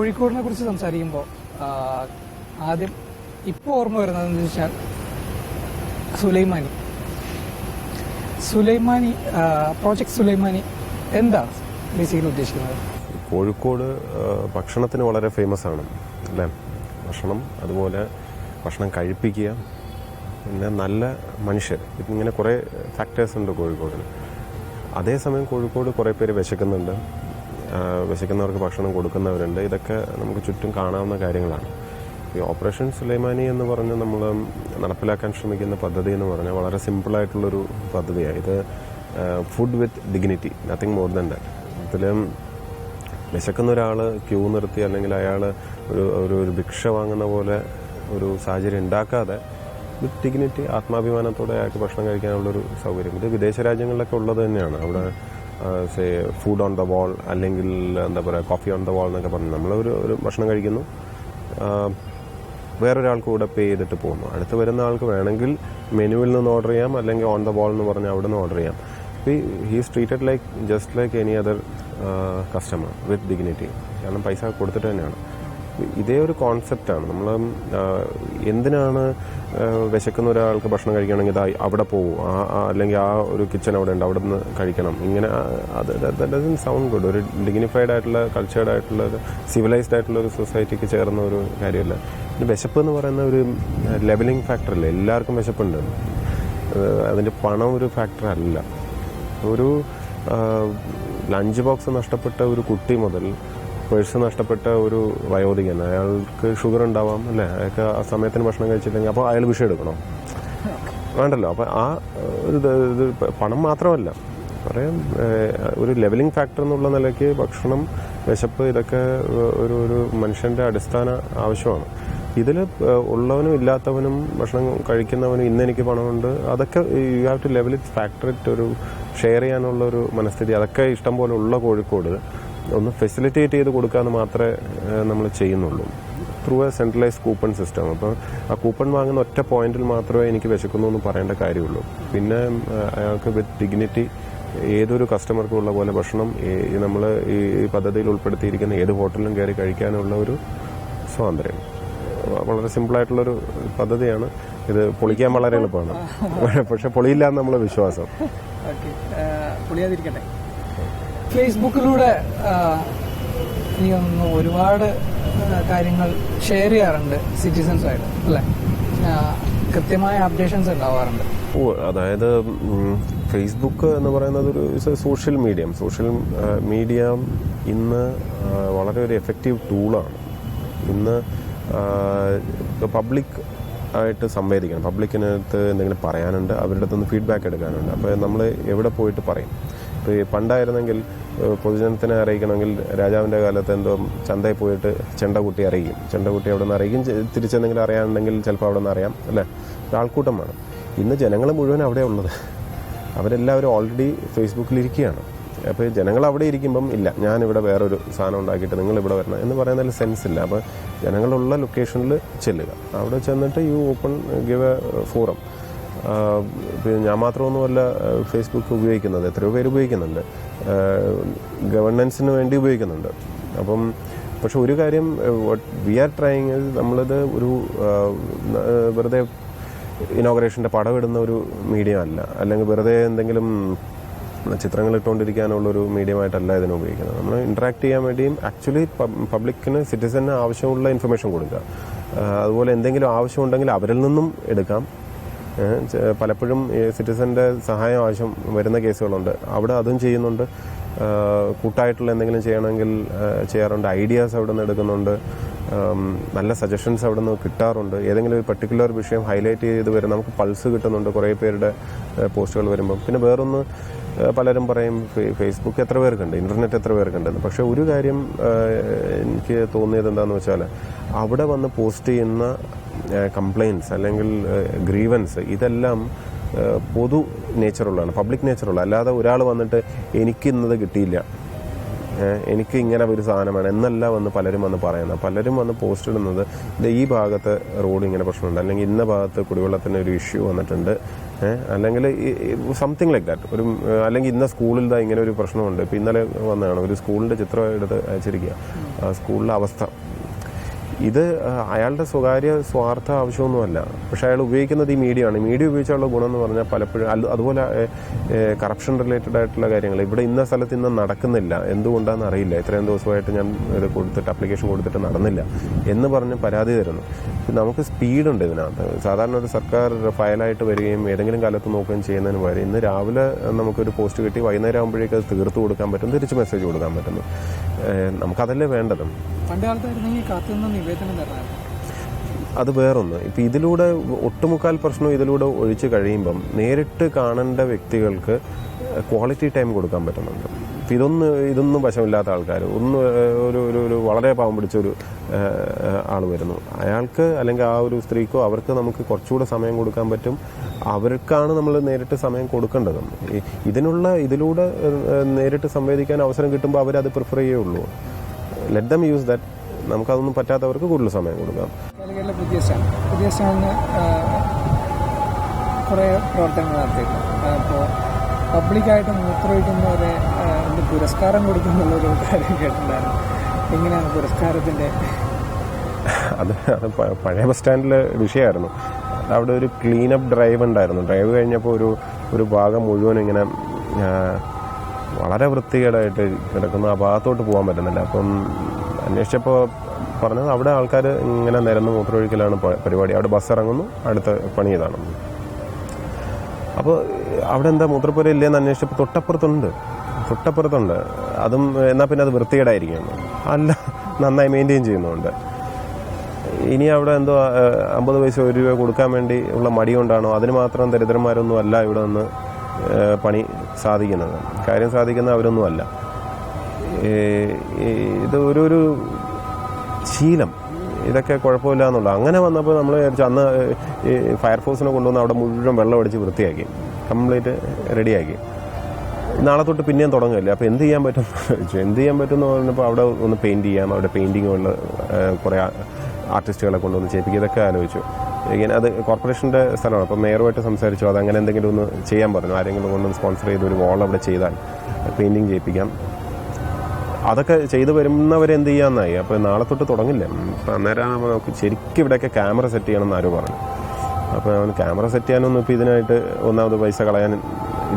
കോഴിക്കോടിനെ കുറിച്ച് സംസാരിക്കുമ്പോൾ ആദ്യം ഇപ്പോൾ ഓർമ്മ വരുന്നതെന്ന് വെച്ചാൽ സുലൈമാനി പ്രോജക്ട് സുലൈമാനി എന്താണ് ബേസിക്കലി ഉദ്ദേശിക്കുന്നത്? കോഴിക്കോട് ഭക്ഷണത്തിന് വളരെ ഫേമസ് ആണ് അല്ലേ? ഭക്ഷണം, അതുപോലെ ഭക്ഷണം കഴിപ്പിക്കുക, പിന്നെ നല്ല മനുഷ്യർ, ഇങ്ങനെ കുറേ ഫാക്ടേഴ്സ് ഉണ്ട് കോഴിക്കോടിന്. അതേസമയം കോഴിക്കോട് കുറേ പേര് വിശക്കുന്നുണ്ട്, വിശക്കുന്നവർക്ക് ഭക്ഷണം കൊടുക്കുന്നവരുണ്ട്. ഇതൊക്കെ നമുക്ക് ചുറ്റും കാണാവുന്ന കാര്യങ്ങളാണ്. ഈ ഓപ്പറേഷൻ സുലൈമാനി എന്ന് പറഞ്ഞ് നമ്മൾ നടപ്പിലാക്കാൻ ശ്രമിക്കുന്ന പദ്ധതി എന്ന് പറഞ്ഞാൽ വളരെ സിമ്പിളായിട്ടുള്ളൊരു പദ്ധതിയാണ്. ഇത് food with dignity, nothing more than that. ഇതിൽ വിശക്കുന്ന ഒരാൾ ക്യൂ നിർത്തി അല്ലെങ്കിൽ അയാൾ ഒരു ഭിക്ഷ വാങ്ങുന്ന പോലെ ഒരു സാഹചര്യം ഉണ്ടാക്കാതെ വിത്ത് ഡിഗ്നിറ്റി, ആത്മാഭിമാനത്തോടെ അയാൾക്ക് ഭക്ഷണം കഴിക്കാനുള്ളൊരു സൗകര്യം. ഇത് വിദേശ രാജ്യങ്ങളിലൊക്കെ ഉള്ളത് തന്നെയാണ്. അവിടെ ഫുഡ് ഓൺ ദ വാൾ, അല്ലെങ്കിൽ എന്താ പറയുക, കോഫി ഓൺ ദ വാൾ എന്നൊക്കെ പറഞ്ഞു നമ്മളൊരു ഭക്ഷണം കഴിക്കുന്നു, വേറൊരാൾക്ക് കൂടെ പേ ചെയ്തിട്ട് പോകുന്നു. അടുത്ത് വരുന്ന ആൾക്ക് വേണമെങ്കിൽ മെനുവിൽ നിന്ന് ഓർഡർ ചെയ്യാം, അല്ലെങ്കിൽ ഓൺ ദ വാൾ എന്ന് പറഞ്ഞ് അവിടെ നിന്ന് ഓർഡർ ചെയ്യാം. He's treated like just like any other customer വിത്ത് ഡിഗ്നിറ്റി. കാരണം പൈസ കൊടുത്തിട്ട് തന്നെയാണ്. ഇതേ ഒരു കോൺസെപ്റ്റാണ്. നമ്മൾ എന്തിനാണ് വിശക്കുന്ന ഒരാൾക്ക് ഭക്ഷണം കഴിക്കണമെങ്കിൽ അവിടെ പോകും, അല്ലെങ്കിൽ ആ ഒരു കിച്ചൺ അവിടെ ഉണ്ട്, അവിടെ നിന്ന് കഴിക്കണം, ഇങ്ങനെ അത് ഡസൻറ്റ് സൗണ്ട് ഗുഡ്. ഒരു ഡിഗ്നിഫൈഡ് ആയിട്ടുള്ള, കൾച്ചേർഡ് ആയിട്ടുള്ള, സിവിലൈസ്ഡ് ആയിട്ടുള്ള ഒരു സൊസൈറ്റിക്ക് ചേർന്ന ഒരു കാര്യമല്ല. പിന്നെ വിശപ്പ് എന്ന് പറയുന്ന ഒരു ലെവലിംഗ് ഫാക്ടറല്ല. എല്ലാവർക്കും വിശപ്പുണ്ട്. അതിൻ്റെ പണം ഒരു ഫാക്ടർ അല്ല. ഒരു ലഞ്ച് ബോക്സ് നഷ്ടപ്പെട്ട ഒരു കുട്ടി മുതൽ പേഴ്സ് നഷ്ടപ്പെട്ട ഒരു വയോധികൻ, അയാൾക്ക് ഷുഗർ ഉണ്ടാവാം അല്ലേ, അയാൾക്ക് ആ സമയത്തിന് ഭക്ഷണം കഴിച്ചില്ലെങ്കിൽ അപ്പോൾ അയാൾ വിഷയം എടുക്കണോ? വേണ്ടല്ലോ. അപ്പം ആ ഇത് പണം മാത്രമല്ല, പറയാം ഒരു ലെവലിംഗ് ഫാക്ടർ എന്നുള്ള നിലയ്ക്ക് ഭക്ഷണം, വിശപ്പ്, ഇതൊക്കെ ഒരു മനുഷ്യൻ്റെ അടിസ്ഥാന ആവശ്യമാണ്. ഇതിൽ ഉള്ളവനും ഇല്ലാത്തവനും ഭക്ഷണം കഴിക്കുന്നവനും ഇന്നെനിക്ക് പണമുണ്ട്, അതൊക്കെ you have two level it, factor it, ഒരു ഷെയർ ചെയ്യാനുള്ള ഒരു മനസ്ഥിതി, അതൊക്കെ ഇഷ്ടം പോലെ ഉള്ള കോഴിക്കോട് ഒന്ന് ഫെസിലിറ്റേറ്റ് ചെയ്ത് കൊടുക്കാമെന്ന് മാത്രമേ നമ്മൾ ചെയ്യുന്നുള്ളൂ through A centralise coupon system. അപ്പോൾ ആ കൂപ്പൺ വാങ്ങുന്ന ഒറ്റ പോയിന്റിൽ മാത്രമേ എനിക്ക് വിശക്കുന്നു എന്ന് പറയേണ്ട കാര്യമുള്ളൂ. പിന്നെ അയാൾക്ക് വിത്ത് ഡിഗ്നിറ്റി ഏതൊരു കസ്റ്റമർക്കും ഉള്ള പോലെ ഭക്ഷണം നമ്മൾ ഈ പദ്ധതിയിൽ ഉൾപ്പെടുത്തിയിരിക്കുന്ന ഏത് ഹോട്ടലിലും കയറി കഴിക്കാനുള്ള ഒരു സ്വാതന്ത്ര്യം. വളരെ സിമ്പിളായിട്ടുള്ളൊരു പദ്ധതിയാണ്. ഇത് പൊളിക്കാൻ വളരെ എളുപ്പമാണ്, പക്ഷെ പൊളിയില്ല എന്ന് നമ്മളെ വിശ്വാസം. പൊളിയാതിരിക്കട്ടെ. ഫേസ്ബുക്കിലൂടെ എനിക്ക് ഒരുപാട് കാര്യങ്ങൾ ഷെയർ ചെയ്യാറുണ്ട് സിറ്റിസൺസായിട്ട് അല്ലേ? കൃത്യമായ അപ്ഡേഷൻസ് ഉണ്ടാവാറുണ്ട്. അതായത് ഫേസ്ബുക്ക് എന്ന് പറയുന്നത് ഒരു സോഷ്യൽ മീഡിയ ഇന്ന് വളരെ ഒരു എഫക്റ്റീവ് ടൂളാണ്. ഇന്ന് പബ്ലിക് ആയിട്ട് സംവേദിക്കണം, പബ്ലിക്കിനകത്ത് എന്തെങ്കിലും പറയാനുണ്ട്, അവരുടെ അടുത്തുനിന്ന് ഫീഡ്ബാക്ക് എടുക്കാനുണ്ട്. അപ്പോൾ നമ്മൾ എവിടെ പോയിട്ട് പറയും? ഇപ്പോൾ പണ്ടായിരുന്നെങ്കിൽ പൊതുജനത്തിനെ അറിയിക്കണമെങ്കിൽ രാജാവിൻ്റെ കാലത്ത് എന്തോ ചന്തയിൽ പോയിട്ട് ചെണ്ടകുട്ടി അറിയിക്കും, ചെണ്ടകുട്ടി അവിടെ നിന്ന് അറിയിക്കും, തിരിച്ചെന്തെങ്കിലും അറിയാനുണ്ടെങ്കിൽ ചിലപ്പോൾ അവിടെ നിന്ന് അറിയാം അല്ലേ? ആൾക്കൂട്ടം വേണം. ഇന്ന് ജനങ്ങൾ മുഴുവൻ അവിടെ ഉള്ളത്, അവരെല്ലാവരും ഓൾറെഡി ഫേസ്ബുക്കിലിരിക്കുകയാണ്. അപ്പോൾ ജനങ്ങൾ അവിടെ ഇരിക്കുമ്പം ഇല്ല, ഞാനിവിടെ വേറൊരു സാധനം ഉണ്ടാക്കിയിട്ട് നിങ്ങൾ ഇവിടെ വരണം എന്ന് പറയുന്നതിൽ സെൻസ് ഇല്ല. അപ്പോൾ ജനങ്ങളുള്ള ലൊക്കേഷനിൽ ചെല്ലുക, അവിടെ ചെന്നിട്ട് you open give A forum. ഞാൻ മാത്രമൊന്നുമല്ല ഫേസ്ബുക്ക് ഉപയോഗിക്കുന്നത്, എത്രയോ പേര് ഉപയോഗിക്കുന്നുണ്ട്, ഗവൺമെൻസിന് വേണ്ടി ഉപയോഗിക്കുന്നുണ്ട്. അപ്പം പക്ഷെ ഒരു കാര്യം വി ആർ ട്രൈങ്, നമ്മളിത് ഒരു വെറുതെ ഇനോഗ്രേഷൻ്റെ പടമിടുന്ന ഒരു മീഡിയ അല്ല, അല്ലെങ്കിൽ വെറുതെ എന്തെങ്കിലും ചിത്രങ്ങൾ ഇട്ടുകൊണ്ടിരിക്കാനുള്ളൊരു മീഡിയമായിട്ടല്ല ഇതിനെ ഉപയോഗിക്കുന്നത്. നമ്മൾ ഇൻട്രാക്ട് ചെയ്യാൻ വേണ്ടിയും ആക്ച്വലി പബ്ലിക്കിന്, സിറ്റിസന് ആവശ്യമുള്ള ഇൻഫർമേഷൻ കൊടുക്കുക. അതുപോലെ എന്തെങ്കിലും ആവശ്യമുണ്ടെങ്കിൽ അവരിൽ നിന്നും എടുക്കാം. പലപ്പോഴും സിറ്റിസന്റെ സഹായം ആവശ്യം വരുന്ന കേസുകളുണ്ട്, അവിടെ അതും ചെയ്യുന്നുണ്ട്. കൂട്ടായിട്ടുള്ള എന്തെങ്കിലും ചെയ്യണമെങ്കിൽ ചെയ്യാറുണ്ട്. ഐഡിയാസ് അവിടെ നിന്ന് എടുക്കുന്നുണ്ട്, നല്ല സജഷൻസ് അവിടെ നിന്ന് കിട്ടാറുണ്ട്. ഏതെങ്കിലും ഒരു പർട്ടിക്കുലർ വിഷയം ഹൈലൈറ്റ് ചെയ്ത് വരും, നമുക്ക് പൾസ് കിട്ടുന്നുണ്ട് കുറേ പേരുടെ പോസ്റ്റുകൾ വരുമ്പം. പിന്നെ വേറൊന്ന്, പലരും പറയും ഫേസ്ബുക്ക് എത്ര പേർക്കുണ്ട്, ഇന്റർനെറ്റ് എത്ര പേർക്കുണ്ടെന്ന്. പക്ഷെ ഒരു കാര്യം എനിക്ക് തോന്നിയത് എന്താണെന്ന് വെച്ചാൽ, അവിടെ വന്ന് പോസ്റ്റ് ചെയ്യുന്ന കംപ്ലയിൻറ്റ്സ് അല്ലെങ്കിൽ ഗ്രീവൻസ്, ഇതെല്ലാം പൊതു നേച്ചറുള്ളതാണ്, പബ്ലിക് നേച്ചറുള്ള. അല്ലാതെ ഒരാൾ വന്നിട്ട് എനിക്ക് ഇന്നത് കിട്ടിയില്ല, എനിക്ക് ഇങ്ങനെ ഒരു സാധനമാണ് എന്നല്ല വന്ന് പലരും വന്ന് പറയുന്നത്. പലരും വന്ന് പോസ്റ്റ് ഇടുന്നത് ഈ ഭാഗത്ത് റോഡ് ഇങ്ങനെ പ്രശ്നമുണ്ട്, അല്ലെങ്കിൽ ഇന്ന ഭാഗത്ത് കുടിവെള്ളത്തിന് ഒരു ഇഷ്യൂ വന്നിട്ടുണ്ട്, അല്ലെങ്കിൽ സംതിങ് ലൈക്ക് ദാറ്റ്. ഒരു അല്ലെങ്കിൽ ഇന്ന സ്കൂളിൽ ഇതാ ഇങ്ങനെ ഒരു പ്രശ്നമുണ്ട്. ഇപ്പോൾ ഇന്നലെ വന്നതാണ്, ഒരു സ്കൂളിൻ്റെ ചിത്രം എടുത്ത് അയച്ചിരിക്കുക, സ്കൂളിലെ അവസ്ഥ. ഇത് അയാളുടെ സ്വകാര്യ സ്വാർത്ഥ ആവശ്യമൊന്നുമല്ല, പക്ഷെ അയാൾ ഉപയോഗിക്കുന്നത് ഈ മീഡിയ ആണ്. മീഡിയ ഉപയോഗിച്ചുള്ള ഗുണം എന്ന് പറഞ്ഞാൽ പലപ്പോഴും അതുപോലെ കറപ്ഷൻ റിലേറ്റഡ് ആയിട്ടുള്ള കാര്യങ്ങൾ ഇവിടെ ഇന്ന സ്ഥലത്ത് ഇന്ന് നടക്കുന്നില്ല, എന്തുകൊണ്ടാണെന്ന് അറിയില്ല, ഇത്രയും ദിവസമായിട്ട് ഞാൻ ഇത് കൊടുത്തിട്ട് അപ്ലിക്കേഷൻ കൊടുത്തിട്ട് നടന്നില്ല എന്ന് പറഞ്ഞ് പരാതി തരുന്നു. നമുക്ക് സ്പീഡുണ്ട് ഇതിനകത്ത്. സാധാരണ ഒരു സർക്കാർ ഫയലായിട്ട് വരികയും ഏതെങ്കിലും കാലത്ത് നോക്കുകയും ചെയ്യുന്നതിന് പകരം ഇന്ന് രാവിലെ നമുക്കൊരു പോസ്റ്റ് കിട്ടി വൈകുന്നേരം ആകുമ്പോഴേക്കും അത് തീർത്ത് കൊടുക്കാൻ പറ്റും, തിരിച്ച് മെസ്സേജ് കൊടുക്കാൻ പറ്റുന്നു. നമുക്കതല്ലേ വേണ്ടത്. പണ്ട് കാലത്തായിരുന്നെങ്കിൽ കാത്തുനിന്ന് നിവേദനം തരണം. അത് വേറൊന്ന്. ഇപ്പം ഇതിലൂടെ ഒട്ടുമുക്കാൽ പ്രശ്നം ഇതിലൂടെ ഒഴിച്ച് കഴിയുമ്പം നേരിട്ട് കാണേണ്ട വ്യക്തികൾക്ക് ക്വാളിറ്റി ടൈം കൊടുക്കാൻ പറ്റുന്നുണ്ട്. ഇപ്പം ഇതൊന്നും വശമില്ലാത്ത ആൾക്കാർ ഒരു വളരെ പാവം പിടിച്ചൊരു ആൾ വരുന്നു, അയാൾക്ക് അല്ലെങ്കിൽ ആ ഒരു സ്ത്രീക്കോ അവർക്ക് നമുക്ക് കുറച്ചുകൂടെ സമയം കൊടുക്കാൻ പറ്റും. അവർക്കാണ് നമ്മൾ നേരിട്ട് സമയം കൊടുക്കേണ്ടത്. ഇതിലൂടെ നേരിട്ട് സംവേദിക്കാൻ അവസരം കിട്ടുമ്പോൾ അവരത് പ്രിഫർ ചെയ്യുള്ളൂ. Let them use that. നമുക്കതൊന്നും പറ്റാത്തവർക്ക് കൂടുതൽ സമയം കൊടുക്കാം. പുതിയ സ്റ്റാൻഡിന് കുറേ പ്രവർത്തനങ്ങൾ നടത്തിയിട്ടുണ്ട്. അപ്പോൾ പബ്ലിക്കായിട്ട് മൂത്രമൊഴിക്കുന്നവരെ പുരസ്കാരം കൊടുക്കുന്നുള്ളൊരു കാര്യം കേട്ടിട്ടുണ്ടായിരുന്നു. എങ്ങനെയാണ് പുരസ്കാരത്തിൻ്റെ? അത് പഴയ ബസ് സ്റ്റാൻഡിലെ വിഷയമായിരുന്നു. അവിടെ ഒരു ക്ലീനപ്പ് ഡ്രൈവ് ഉണ്ടായിരുന്നു. ഡ്രൈവ് കഴിഞ്ഞപ്പോൾ ഒരു ഭാഗം മുഴുവൻ ഇങ്ങനെ വളരെ വൃത്തികേടായിട്ട് കിടക്കുന്നു. ആ ഭാഗത്തോട്ട് പോകാൻ പറ്റുന്നില്ല. അപ്പം അന്വേഷിച്ചപ്പോൾ പറഞ്ഞത് അവിടെ ആൾക്കാർ ഇങ്ങനെ നിരന്ന് മൂത്രമൊഴിക്കലാണ് പരിപാടി. അവിടെ ബസ് ഇറങ്ങുന്നു, അടുത്ത പണി ഇതാണ്. അപ്പോൾ അവിടെ എന്താ മൂത്രപ്പുര ഇല്ലേന്ന് അന്വേഷിച്ചപ്പോൾ തൊട്ടപ്പുറത്തുണ്ട്. അതും എന്നാൽ പിന്നെ അത് വൃത്തികേടായിരിക്കും. അല്ല, നന്നായി മെയിൻറ്റെയിൻ ചെയ്യുന്നുണ്ട്. ഇനി അവിടെ എന്തോ 50 പൈസ 1 രൂപ കൊടുക്കാൻ വേണ്ടി ഉള്ള മടി കൊണ്ടാണോ? അതിന് മാത്രം ദരിദ്രന്മാരൊന്നും അല്ല ഇവിടെ നിന്ന് പണി സാധിക്കുന്നത്, കാര്യം സാധിക്കുന്ന അവരൊന്നും അല്ല. ഇത് ഒരു ശീലം, ഇതൊക്കെ കുഴപ്പമില്ല എന്നുള്ളത്. അങ്ങനെ വന്നപ്പോൾ നമ്മൾ വിചാരിച്ചു അന്ന് ഈ ഫയർഫോഴ്സിനെ കൊണ്ടുവന്ന് അവിടെ മുഴുവൻ വെള്ളം അടിച്ച് വൃത്തിയാക്കി, കംപ്ലീറ്റ് റെഡിയാക്കി. നാളെ തൊട്ട് പിന്നെയും തുടങ്ങില്ല. അപ്പോൾ എന്ത് ചെയ്യാൻ പറ്റും എന്ന് പറഞ്ഞപ്പോൾ അവിടെ ഒന്ന് പെയിൻറ്റ് ചെയ്യാം, അവിടെ പെയിൻറ്റിങ്ങുള്ള കുറേ ആർട്ടിസ്റ്റുകളെ കൊണ്ടുവന്ന് ചെയ്യിപ്പിക്കുക, ഇതൊക്കെ ആലോചിച്ചു. ഇങ്ങനെ അത് കോർപ്പറേഷൻ്റെ സ്ഥലമാണ്. അപ്പോൾ മേയറുമായിട്ട് സംസാരിച്ചു, അതങ്ങനെ എന്തെങ്കിലും ഒന്ന് ചെയ്യാൻ പറഞ്ഞു. ആരെങ്കിലും കൊണ്ടൊന്ന് സ്പോൺസർ ചെയ്ത് ഒരു വാൾ അവിടെ ചെയ്താൽ പെയിൻറ്റിങ് ചെയ്യിപ്പിക്കാം. അതൊക്കെ ചെയ്ത് വരുന്നവരെന്ത് ചെയ്യാമെന്നായി. അപ്പോൾ നാളെ തൊട്ട് തുടങ്ങില്ല. അപ്പം അന്നേരം നമുക്ക് ശരിക്കും ഇവിടെയൊക്കെ ക്യാമറ സെറ്റ് ചെയ്യണമെന്ന് ആരോ പറഞ്ഞു. അപ്പോൾ അവന് ക്യാമറ സെറ്റ് ചെയ്യാനൊന്നും ഇപ്പോൾ ഇതിനായിട്ട് ഒന്നാമത് പൈസ കളയാൻ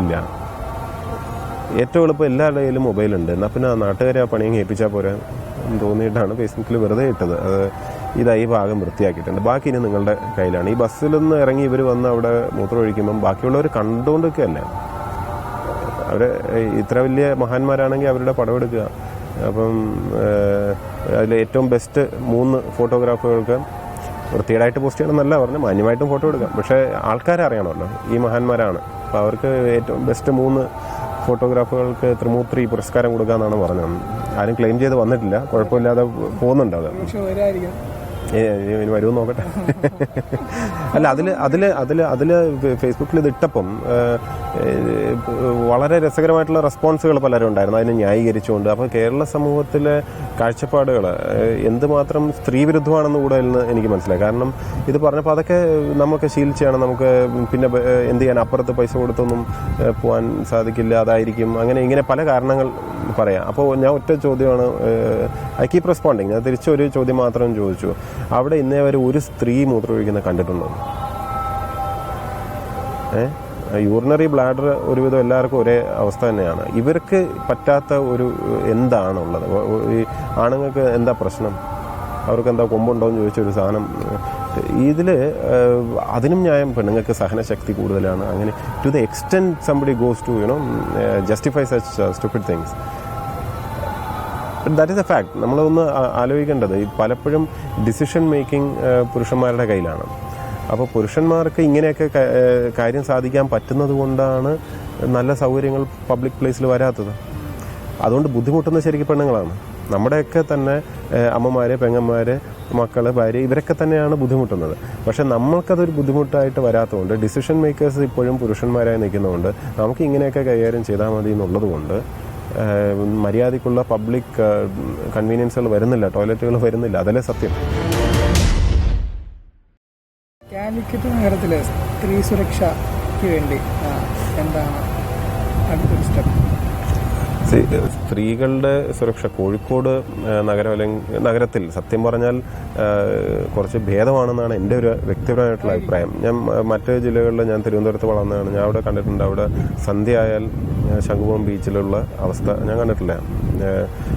ഇല്ല. ഏറ്റവും എളുപ്പം എല്ലാവരുടെ കയ്യിലും മൊബൈലുണ്ട്. എന്നാൽ പിന്നെ നാട്ടുകാരെ ആ പണിയും ഏൽപ്പിച്ചാൽ പോരാ തോന്നിയിട്ടാണ് ഫേസ്ബുക്കിൽ വെറുതെ ഇട്ടത്. അത് ഈ ഭാഗം വൃത്തിയാക്കിയിട്ടുണ്ട്, ബാക്കി ഇനി നിങ്ങളുടെ കയ്യിലാണ്. ഈ ബസ്സിൽ നിന്ന് ഇറങ്ങി ഇവർ വന്ന് അവിടെ മൂത്രമൊഴിക്കുമ്പം ബാക്കിയുള്ളവർ കണ്ടുകൊണ്ടൊക്കെയല്ലേ. അവർ ഇത്ര വലിയ മഹാന്മാരാണെങ്കിൽ അവരുടെ പടമെടുക്കുക. അപ്പം അതിൽ ഏറ്റവും ബെസ്റ്റ് 3 ഫോട്ടോഗ്രാഫുകൾക്ക് വൃത്തികേടായിട്ട് പോസ്റ്റ് ചെയ്യണമെന്നല്ല പറഞ്ഞു, മാന്യമായിട്ടും ഫോട്ടോ എടുക്കാം. പക്ഷേ ആൾക്കാരെ അറിയണമല്ലോ ഈ മഹാന്മാരാണ്. അപ്പോൾ അവർക്ക് ഏറ്റവും ബെസ്റ്റ് 3 ഫോട്ടോഗ്രാഫുകൾക്ക് ത്രിമൂർത്തി പുരസ്കാരം കൊടുക്കാമെന്നാണ് പറഞ്ഞത്. ആരും ക്ലെയിം ചെയ്ത് വന്നിട്ടില്ല, കുഴപ്പമില്ലാതെ പോകുന്നുണ്ട്. അത് ഇനി വരുമെന്ന് നോക്കട്ടെ. അല്ല, അതിൽ ഫേസ്ബുക്കിൽ ഇത് ഇട്ടപ്പം വളരെ രസകരമായിട്ടുള്ള റെസ്പോൺസുകൾ പലരും ഉണ്ടായിരുന്നു, അതിനെ ന്യായീകരിച്ചുകൊണ്ട്. അപ്പോൾ കേരള സമൂഹത്തിലെ കാഴ്ചപ്പാടുകൾ എന്തുമാത്രം സ്ത്രീ വിരുദ്ധമാണെന്ന് കൂടെ എനിക്ക് മനസ്സിലായി. കാരണം ഇത് പറഞ്ഞപ്പോൾ അതൊക്കെ നമുക്ക് ശീലിച്ചാണ്. നമുക്ക് പിന്നെ എന്ത് ചെയ്യാൻ, അപ്പുറത്ത് പൈസ കൊടുത്തൊന്നും പോകാൻ സാധിക്കില്ല, അതായിരിക്കും, ഇങ്ങനെ പല കാരണങ്ങൾ പറയാം. അപ്പോൾ ഞാൻ ഒറ്റ ചോദ്യമാണ്, ഐ കീപ് റെസ്പോണ്ടിങ്. ഞാൻ തിരിച്ചൊരു ചോദ്യം മാത്രം ചോദിച്ചു, അവിടെ ഇന്നേ വരെ ഒരു സ്ത്രീ മൂത്രമൊഴിക്കുന്ന കണ്ടിട്ടുണ്ടോ? യൂറിനറി ബ്ലാഡർ ഒരുവിധം എല്ലാവർക്കും ഒരേ അവസ്ഥ തന്നെയാണ്. ഇവർക്ക് പറ്റാത്ത ഒരു എന്താണുള്ളത്? ഈ ആണുങ്ങൾക്ക് എന്താ പ്രശ്നം? അവർക്ക് എന്താ കൊമ്പുണ്ടോ എന്ന് ചോദിച്ചൊരു സാധനം. ഇതിൽ അതിനും ന്യായം, പെണ്ണുങ്ങൾക്ക് സഹനശക്തി കൂടുതലാണ്. അങ്ങനെ to the extent somebody goes to justify such stupid things. That is a fact. നമ്മളൊന്ന് ആലോചിക്കേണ്ടത്, പലപ്പോഴും ഡിസിഷൻ മേക്കിംഗ് പുരുഷന്മാരുടെ കയ്യിലാണ്. അപ്പോൾ പുരുഷന്മാർക്ക് ഇങ്ങനെയൊക്കെ കാര്യം സാധിക്കാൻ പറ്റുന്നത് കൊണ്ടാണ് നല്ല സൗകര്യങ്ങൾ പബ്ലിക് പ്ലേസിൽ വരാത്തത്. അതുകൊണ്ട് ബുദ്ധിമുട്ടുന്ന ശരിക്കും പെണ്ണുങ്ങളാണ്. നമ്മുടെയൊക്കെ തന്നെ അമ്മമാർ, പെങ്ങന്മാർ, മക്കൾ, ഭാര്യ, ഇവരൊക്കെ തന്നെയാണ് ബുദ്ധിമുട്ടുന്നത്. പക്ഷെ നമ്മൾക്കതൊരു ബുദ്ധിമുട്ടായിട്ട് വരാത്തതുകൊണ്ട്, ഡിസിഷൻ മേക്കേഴ്സ് ഇപ്പോഴും പുരുഷന്മാരായി നിൽക്കുന്നതുകൊണ്ട്, നമുക്ക് ഇങ്ങനെയൊക്കെ കൈകാര്യം ചെയ്താൽ മതി എന്നുള്ളത് കൊണ്ട് മര്യാദയ്ക്കുള്ള പബ്ലിക് കൺവീനിയൻസുകൾ വരുന്നില്ല, ടോയ്ലറ്റുകൾ വരുന്നില്ല. അതല്ലേ സത്യം. കാലിക്കറ്റ് നഗരത്തിലെ സ്ത്രീ സുരക്ഷ സുരക്ഷയ്ക്ക് വേണ്ടി എന്താണ് അടുത്തൊരു സ്റ്റെപ്പ്? സ്ത്രീകളുടെ സുരക്ഷ കോഴിക്കോട് നഗരത്തിൽ സത്യം പറഞ്ഞാൽ കുറച്ച് ഭേദമാണെന്നാണ് എൻ്റെ ഒരു വ്യക്തിപരമായിട്ടുള്ള അഭിപ്രായം. ഞാൻ മറ്റ് ജില്ലകളിൽ, ഞാൻ തിരുവനന്തപുരത്ത് വളർന്നതാണ്, ഞാൻ അവിടെ കണ്ടിട്ടുണ്ട്. അവിടെ സന്ധ്യ ആയാൽ ശംഖുമുഖം ബീച്ചിലുള്ള അവസ്ഥ ഞാൻ കണ്ടിട്ടില്ല.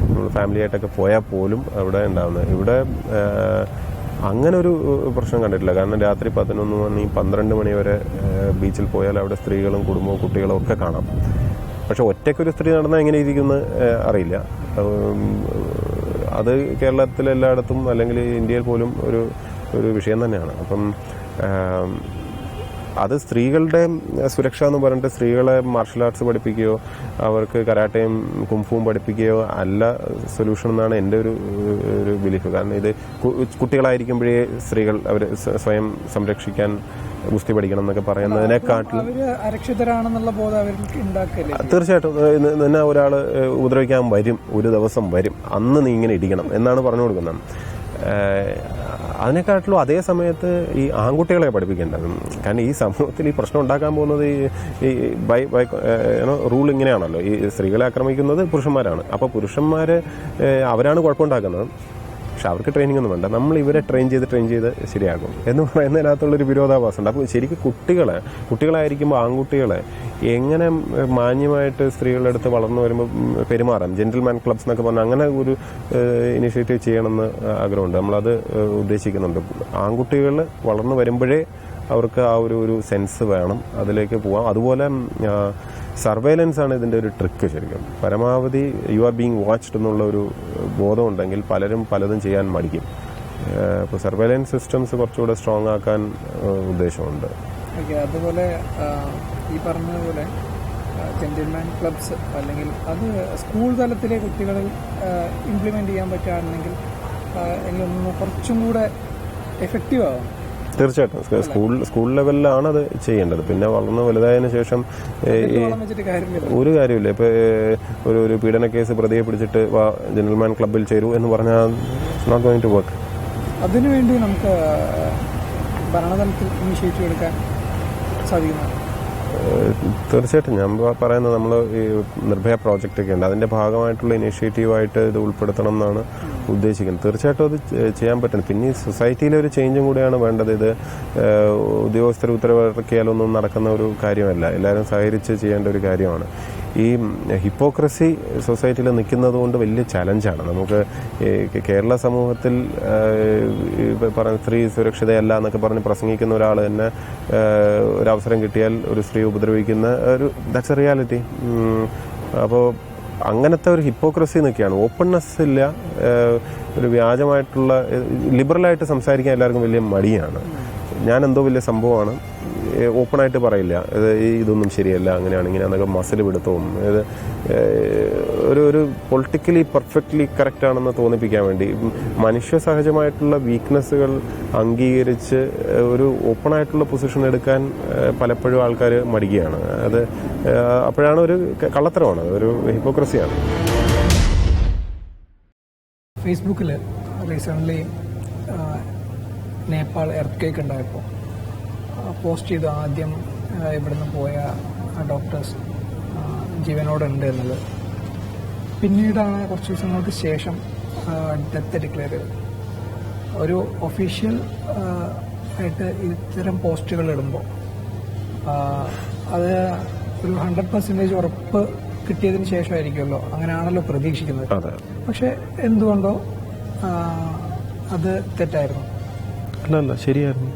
നമ്മൾ ഫാമിലി ആയിട്ടൊക്കെ പോയാൽ പോലും അവിടെ ഉണ്ടാവുന്നത്. ഇവിടെ അങ്ങനെ ഒരു പ്രശ്നം കണ്ടിട്ടില്ല. കാരണം രാത്രി 11 മണി 12 മണി വരെ ബീച്ചിൽ പോയാൽ അവിടെ സ്ത്രീകളും കുടുംബവും കുട്ടികളും ഒക്കെ കാണാം. പക്ഷെ ഒറ്റയ്ക്കൊരു സ്ത്രീ നടന്നാൽ എങ്ങനെ ഇരിക്കുമെന്ന് അറിയില്ല. അത് കേരളത്തിലെല്ലായിടത്തും അല്ലെങ്കിൽ ഇന്ത്യയിൽ പോലും ഒരു വിഷയം തന്നെയാണ്. അപ്പം അത് സ്ത്രീകളുടെ സുരക്ഷ എന്ന് പറഞ്ഞിട്ട് സ്ത്രീകളെ മാർഷൽ ആർട്സ് പഠിപ്പിക്കുകയോ അവർക്ക് കരാട്ടയും കുംഫുവും പഠിപ്പിക്കുകയോ അല്ല സൊല്യൂഷൻ എന്നാണ് എൻ്റെ ഒരു ബിലീഫ്. കാരണം ഇത് കുട്ടികളായിരിക്കുമ്പോഴേ സ്ത്രീകൾ അവർ സ്വയം സംരക്ഷിക്കാൻ ഗുസ്തി പഠിക്കണം എന്നൊക്കെ പറയുന്നതിനെക്കാട്ടിലും അരക്ഷിതരാണെന്നുള്ള ബോധം അവർക്ക് ഉണ്ടാക്കില്ല. തീർച്ചയായിട്ടും നിന്നെ ഒരാൾ ഉപദ്രവിക്കാൻ വരും, ഒരു ദിവസം വരും, അന്ന് നീ ഇങ്ങനെ ഇടിക്കണം എന്നാണ് പറഞ്ഞു കൊടുക്കുന്നത്. അതിനെക്കാട്ടിലും അതേ സമയത്ത് ഈ ആൺകുട്ടികളെ പഠിപ്പിക്കേണ്ടത്. കാരണം ഈ സമൂഹത്തിൽ ഈ പ്രശ്നം ഉണ്ടാക്കാൻ പോകുന്നത് ഈ റൂൾ ഇങ്ങനെയാണല്ലോ, ഈ സ്ത്രീകളെ ആക്രമിക്കുന്നത് പുരുഷന്മാരാണ്. അപ്പോൾ പുരുഷന്മാർ അവരാണ് കുഴപ്പമുണ്ടാക്കുന്നത്. പക്ഷെ അവർക്ക് ട്രെയിനിങ് ഒന്നും വേണ്ട, നമ്മൾ ഇവരെ ട്രെയിൻ ചെയ്ത് ശരിയാക്കും എന്ന് പറയുന്നതിനകത്തുള്ളൊരു വിരോധാഭാസമുണ്ട്. അപ്പോൾ ശരിക്കും കുട്ടികളായിരിക്കുമ്പോൾ ആൺകുട്ടികളെ എങ്ങനെ മാന്യമായിട്ട് സ്ത്രീകളുടെ അടുത്ത് വളർന്നു വരുമ്പോൾ പെരുമാറാം, ജെന്റിൽമാൻ ക്ലബ്സ് എന്നൊക്കെ പറഞ്ഞാൽ അങ്ങനെ ഒരു ഇനിഷ്യേറ്റീവ് ചെയ്യണമെന്ന് ആഗ്രഹമുണ്ട്. നമ്മളത് ഉദ്ദേശിക്കുന്നുണ്ട്. ആൺകുട്ടികൾ വളർന്നു വരുമ്പോഴേ അവർക്ക് ആ ഒരു സെൻസ് വേണം, അതിലേക്ക് പോവാം. അതുപോലെ സർവൈലൻസ് ആണ് ഇതിൻ്റെ ഒരു ട്രിക്ക്. ശരിക്കും പരമാവധി യു ആർ ബീങ് വാച്ച്ഡ് എന്നുള്ള ഒരു ബോധമുണ്ടെങ്കിൽ പലതും ചെയ്യാൻ മടിക്കും. ഇപ്പോൾ സർവൈലൻസ് സിസ്റ്റംസ് കുറച്ചുകൂടെ സ്ട്രോങ് ആക്കാൻ ഉദ്ദേശമുണ്ട്. അതുപോലെ ഈ പറഞ്ഞതുപോലെ ജെന്റിൽമാൻ ക്ലബ്സ് അല്ലെങ്കിൽ അത് സ്കൂൾ തലത്തിലെ കുട്ടികളിൽ ഇംപ്ലിമെന്റ് ചെയ്യാൻ പറ്റുകയാണെങ്കിൽ എനിക്കൊന്ന് കുറച്ചും കൂടെ എഫക്റ്റീവ് ആവും. തീർച്ചയായിട്ടും സ്കൂൾ ലെവലിലാണ് അത് ചെയ്യേണ്ടത്. പിന്നെ വളർന്ന് വലുതായതിനു ശേഷം ഒരു കാര്യമില്ല. ഇപ്പൊ ഒരു പീഡന കേസ് പ്രതിയെ പിടിച്ചിട്ട് ജെന്റിൽമാൻ ക്ലബിൽ ചേരൂ എന്ന് പറഞ്ഞാൽ നോട്ട് ഗോയിങ് ടു വർക്ക്. അതിനുവേണ്ടി നമുക്ക് ഭരണതലത്തിൽ ഇനിഷ്യേറ്റീവ് എടുക്കാൻ സാധിക്കുന്നു. തീർച്ചയായിട്ടും ഞാൻ പറയുന്നത് നമ്മൾ ഈ നിർഭയ പ്രോജക്റ്റ് ഒക്കെ ഉണ്ട്, അതിന്റെ ഭാഗമായിട്ടുള്ള ഇനിഷ്യേറ്റീവായിട്ട് ഇത് ഉൾപ്പെടുത്തണം എന്നാണ് ഉദ്ദേശിക്കുന്നത്. തീർച്ചയായിട്ടും അത് ചെയ്യാൻ പറ്റും. പിന്നെ ഈ സൊസൈറ്റിയിലെ ഒരു ചേഞ്ചും കൂടെയാണ് വേണ്ടത്. ഇത് ഉദ്യോഗസ്ഥർ ഉത്തരവിറക്കിയാലൊന്നും നടക്കുന്ന ഒരു കാര്യമല്ല, എല്ലാവരും സഹകരിച്ച് ചെയ്യേണ്ട ഒരു കാര്യമാണ്. ഈ ഹിപ്പോക്രസി സൊസൈറ്റിയിൽ നിൽക്കുന്നത് കൊണ്ട് വലിയ ചലഞ്ചാണ് നമുക്ക്. കേരള സമൂഹത്തിൽ പറഞ്ഞ സ്ത്രീ സുരക്ഷിതയല്ല എന്നൊക്കെ പറഞ്ഞ് പ്രസംഗിക്കുന്ന ഒരാൾ തന്നെ ഒരവസരം കിട്ടിയാൽ ഒരു സ്ത്രീ ഉപദ്രവിക്കുന്ന ദാറ്റ്സ് എ റിയാലിറ്റി. അപ്പോൾ അങ്ങനത്തെ ഒരു ഹിപ്പോക്രസി നിൽക്കുകയാണ്. ഓപ്പൺനെസ് ഇല്ല, ഒരു വ്യാജമായിട്ടുള്ള ലിബറലായിട്ട് സംസാരിക്കാൻ എല്ലാവർക്കും വലിയ മടിയാണ്. ഞാനെന്തോ വലിയ സംഭവമാണ്, ഓപ്പണായിട്ട് പറയില്ല ഇതൊന്നും ശരിയല്ല, അങ്ങനെയാണ് ഇങ്ങനെയാണെന്നൊക്കെ മസിൽ പിടുത്തവും ഒരു പൊളിറ്റിക്കലി പെർഫെക്റ്റ്ലി കറക്റ്റ് ആണെന്ന് തോന്നിപ്പിക്കാൻ വേണ്ടി മനുഷ്യ സഹജമായിട്ടുള്ള വീക്ക്നെസ്സുകൾ അംഗീകരിച്ച് ഒരു ഓപ്പണായിട്ടുള്ള പൊസിഷൻ എടുക്കാൻ പലപ്പോഴും ആൾക്കാർ മടിക്കുകയാണ്. അത് അപ്പോഴാണ് ഒരു കള്ളത്തരമാണ്, ഒരു ഹിപ്പോക്രസിയാണ്. ഫേസ്ബുക്കിൽ റീസെൻ്റ്ലി നേപ്പാൾ എർത്ത് ഉണ്ടായപ്പോൾ പോസ്റ്റ് ചെയ്തു ആദ്യം ഇവിടുന്ന് പോയ ഡോക്ടേഴ്സ് ജീവനോടുണ്ട് എന്നുള്ളത്. പിന്നീടാണ് കുറച്ച് ദിവസങ്ങൾക്ക് ശേഷം ഡെത്ത് ഡിക്ലെയർ ചെയ്തത്. ഒരു ഒഫീഷ്യൽ ആയിട്ട് ഇത്തരം പോസ്റ്റുകൾ ഇടുമ്പോൾ അത് ഒരു 100% ഉറപ്പ് കിട്ടിയതിന് ശേഷമായിരിക്കുമല്ലോ, അങ്ങനെയാണല്ലോ പ്രതീക്ഷിക്കുന്നത്. പക്ഷെ എന്തുകൊണ്ടോ അത് തെറ്റായിരുന്നു. അല്ല, ശരിയായിരുന്നു.